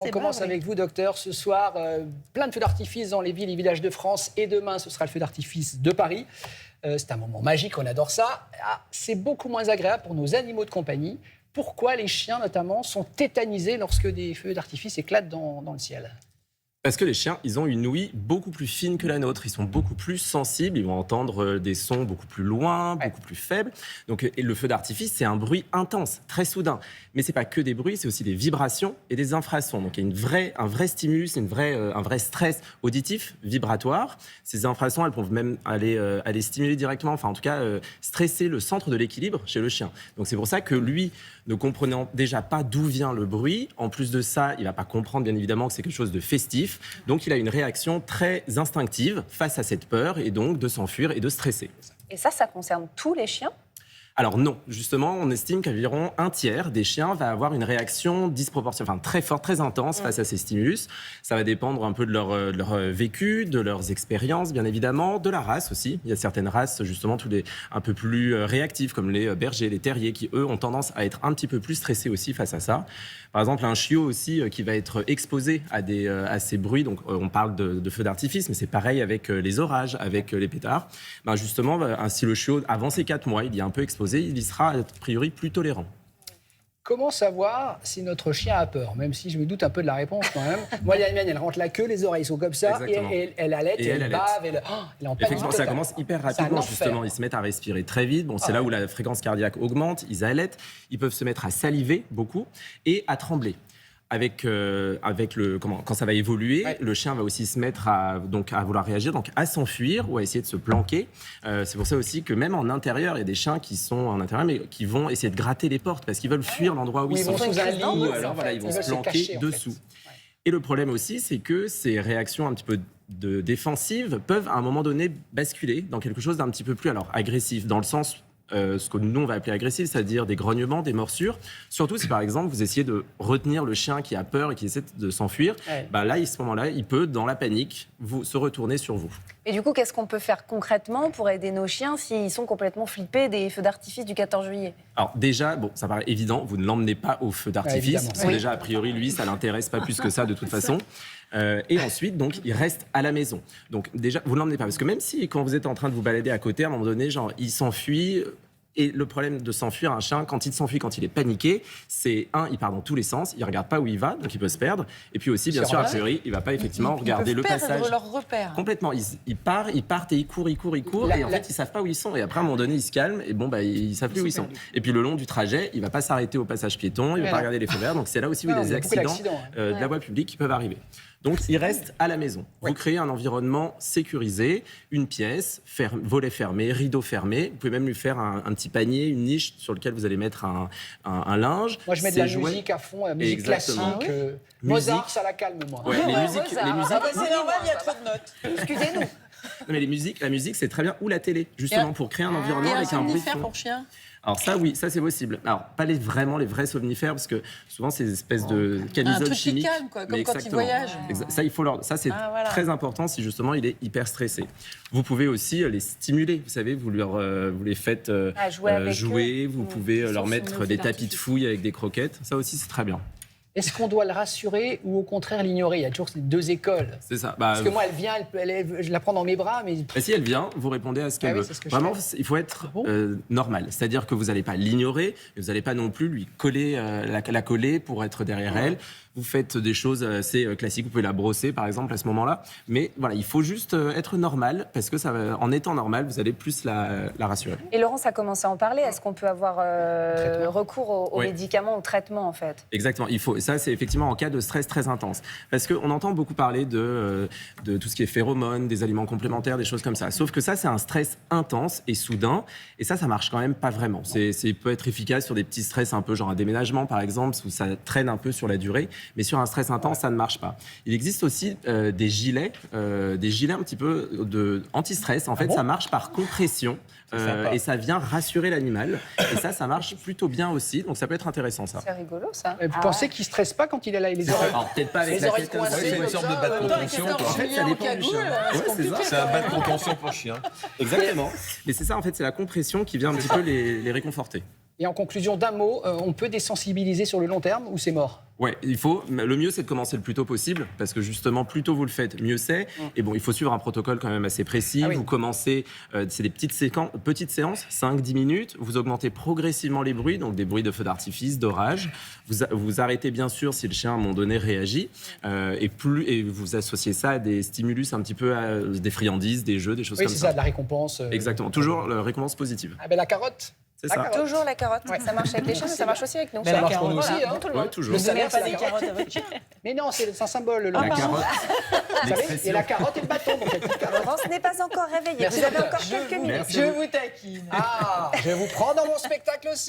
On commence avec vous, docteur. Ce soir, plein de feux d'artifice dans les villes et villages de France. Et demain, ce sera le feu d'artifice de Paris. C'est un moment magique, on adore ça. Ah, c'est beaucoup moins agréable pour nos animaux de compagnie. Pourquoi les chiens, notamment, sont tétanisés lorsque des feux d'artifice éclatent dans le ciel ? Parce que les chiens, ils ont une ouïe beaucoup plus fine que la nôtre. Ils sont beaucoup plus sensibles. Ils vont entendre des sons beaucoup plus loin, beaucoup plus faibles. Donc, et le feu d'artifice, c'est un bruit intense, très soudain. Mais c'est pas que des bruits, c'est aussi des vibrations et des infrasons. Donc, il y a un vrai stimulus, un vrai stress auditif, vibratoire. Ces infrasons, elles peuvent même aller stimuler directement, enfin, en tout cas, stresser le centre de l'équilibre chez le chien. Donc, c'est pour ça que lui, ne comprenant déjà pas d'où vient le bruit, en plus de ça, il va pas comprendre, bien évidemment, que c'est quelque chose de festif. Donc, il a une réaction très instinctive face à cette peur et donc de s'enfuir et de stresser. Et ça concerne tous les chiens ? Alors non, justement, on estime qu'environ un tiers des chiens va avoir une réaction disproportionnée, enfin très forte, très intense face à ces stimulus. Ça va dépendre un peu de leur vécu, de leurs expériences, bien évidemment, de la race aussi. Il y a certaines races, justement, un peu plus réactives, comme les bergers, les terriers, qui, eux, ont tendance à être un petit peu plus stressés aussi face à ça. Par exemple, un chiot aussi qui va être exposé à ces bruits. Donc, on parle de feux d'artifice, mais c'est pareil avec les orages, avec les pétards. Ben justement, si le chiot, avant ses 4 mois, il y est un peu exposé, il y sera a priori plus tolérant. Comment savoir si notre chien a peur ? Même si je me doute un peu de la réponse quand même. Moi, la mienne, elle rentre la queue, les oreilles sont comme ça, et elle allait, elle bave, elle est en panique. Effectivement, ça commence hyper rapidement, justement. Ils se mettent à respirer très vite. Bon, c'est là où la fréquence cardiaque augmente, ils allaitent, ils peuvent se mettre à saliver beaucoup et à trembler. Quand ça va évoluer, le chien va aussi se mettre à vouloir réagir, donc à s'enfuir ou à essayer de se planquer. C'est pour ça aussi que même en intérieur, il y a des chiens qui sont en intérieur, mais qui vont essayer de gratter les portes parce qu'ils veulent fuir l'endroit où ils sont. Ou alors ils vont se planquer dessous. Et le problème aussi, c'est que ces réactions un petit peu défensives peuvent à un moment donné basculer dans quelque chose d'un petit peu plus agressif, dans le sens ce que nous on va appeler agressif, c'est-à-dire des grognements, des morsures. Surtout si par exemple vous essayez de retenir le chien qui a peur et qui essaie de s'enfuir, là à ce moment-là, il peut dans la panique se retourner sur vous. Et du coup, qu'est-ce qu'on peut faire concrètement pour aider nos chiens s'ils sont complètement flippés des feux d'artifice du 14 juillet ? Alors déjà, ça paraît évident, vous ne l'emmenez pas au feu d'artifice. Déjà, a priori, lui, ça ne l'intéresse pas plus que ça de toute façon. Et ensuite, donc, il reste à la maison. Donc déjà, vous ne l'emmenez pas. Parce que même si, quand vous êtes en train de vous balader à côté, à un moment donné, il s'enfuit. Et le problème de s'enfuir, un chien, quand il s'enfuit, quand il est paniqué, c'est il part dans tous les sens, il ne regarde pas où il va, donc il peut se perdre. Et puis aussi, bien sûr, a priori, il ne va pas effectivement regarder le passage. Ils peuvent perdre leur repère. Complètement. Ils partent et ils courent. Et en fait, ils ne savent pas où ils sont. Et après, à un moment donné, ils se calment et ils ne savent plus où ils sont. Et puis le long du trajet, il ne va pas s'arrêter au passage piéton, il ne va pas regarder les feux verts. Donc c'est là aussi où il y a des accidents de la voie publique qui peuvent arriver. Donc, il reste à la maison. Vous créez un environnement sécurisé, une pièce, volet fermé, rideau fermé. Vous pouvez même lui faire un petit panier, une niche sur lequel vous allez mettre un linge. Moi, je mets de la musique à fond, la musique classique. Mozart, ça la calme, moi. Ouais, les musiques. C'est normal, il y a trop de notes. Excusez-nous. Non, mais la musique, c'est très bien. Ou la télé, justement, pour créer un environnement avec un bruit. somnifère pour chien ? Alors ça, oui, ça c'est possible. Alors, pas vraiment les vrais somnifères, parce que souvent, c'est des espèces de camisoles chimiques. Un truc qui calme, quoi, comme quand ils voyagent. Ça, c'est très important si justement il est hyper stressé. Vous pouvez aussi les stimuler, vous savez, vous les faites jouer, vous pouvez leur mettre des tapis de fouille avec des croquettes. Ça aussi, c'est très bien. Est-ce qu'on doit le rassurer ou au contraire l'ignorer ? Il y a toujours ces deux écoles. C'est ça. Parce que moi, elle vient, je la prends dans mes bras, mais... Si elle vient, vous répondez à ce qu'elle veut. Vraiment, il faut être normal. C'est-à-dire que vous n'allez pas l'ignorer, mais vous n'allez pas non plus lui coller, la coller pour être derrière elle. Vous faites des choses assez classiques. Vous pouvez la brosser, par exemple, à ce moment-là. Mais voilà, il faut juste être normal, parce que en étant normal, vous allez plus la rassurer. Et Laurence a commencé à en parler. Est-ce qu'on peut avoir recours aux médicaments, au traitement, en fait ? Exactement. Ça, c'est effectivement en cas de stress très intense. Parce qu'on entend beaucoup parler de tout ce qui est phéromones, des aliments complémentaires, des choses comme ça. Sauf que ça, c'est un stress intense et soudain. Et ça marche quand même pas vraiment. C'est peut être efficace sur des petits stress un peu, genre un déménagement, par exemple, où ça traîne un peu sur la durée. Mais sur un stress intense, ça ne marche pas. Il existe aussi des gilets un petit peu anti-stress. En fait, ça marche par compression. Et ça vient rassurer l'animal. Et ça marche plutôt bien aussi. Donc ça peut être intéressant, ça. C'est rigolo, ça. Vous pensez qu'il ne stresse pas quand il est là, les oreilles ? Alors peut-être pas avec les la oreilles tête comme ça. coincées. C'est une sorte de bas de contention. En fait, ça dépend du chien. C'est un bas de contention pour chien. Exactement. Mais c'est ça, en fait, c'est la compression qui vient un petit peu les réconforter. Et en conclusion d'un mot, on peut désensibiliser sur le long terme ou c'est mort? Ouais, le mieux c'est de commencer le plus tôt possible parce que justement plus tôt vous le faites, mieux c'est. Et bon, il faut suivre un protocole quand même assez précis. Ah oui. Vous commencez, c'est des petites séances, 5-10 minutes. Vous augmentez progressivement les bruits, donc des bruits de feux d'artifice, d'orage. Vous arrêtez bien sûr si le chien à un moment donné réagit et vous associez ça à des stimulus un petit peu, à des friandises, des jeux, des choses Oui, comme c'est ça. ça, de la récompense. Exactement, toujours la récompense positive. Ah ben la carotte. C'est La ça. carotte. Toujours la carotte. Ouais. Ça marche avec les chiens, mais ça marche aussi avec nous. Mais Ça la marche pour nous carotte, aussi, voilà, hein. Tout le Ouais, monde. toujours. Le Vous donnez salaire, pas c'est des la carotte. carottes à votre chien. Mais non, c'est un symbole, le La lapin. carotte, Vous savez, il y a la carotte et le bâton, donc la petite carotte. France n'est pas encore réveillée. Merci, Vous avez docteur. encore quelques minutes. Merci. Je vous taquine. Ah, je vous prends dans mon spectacle aussi.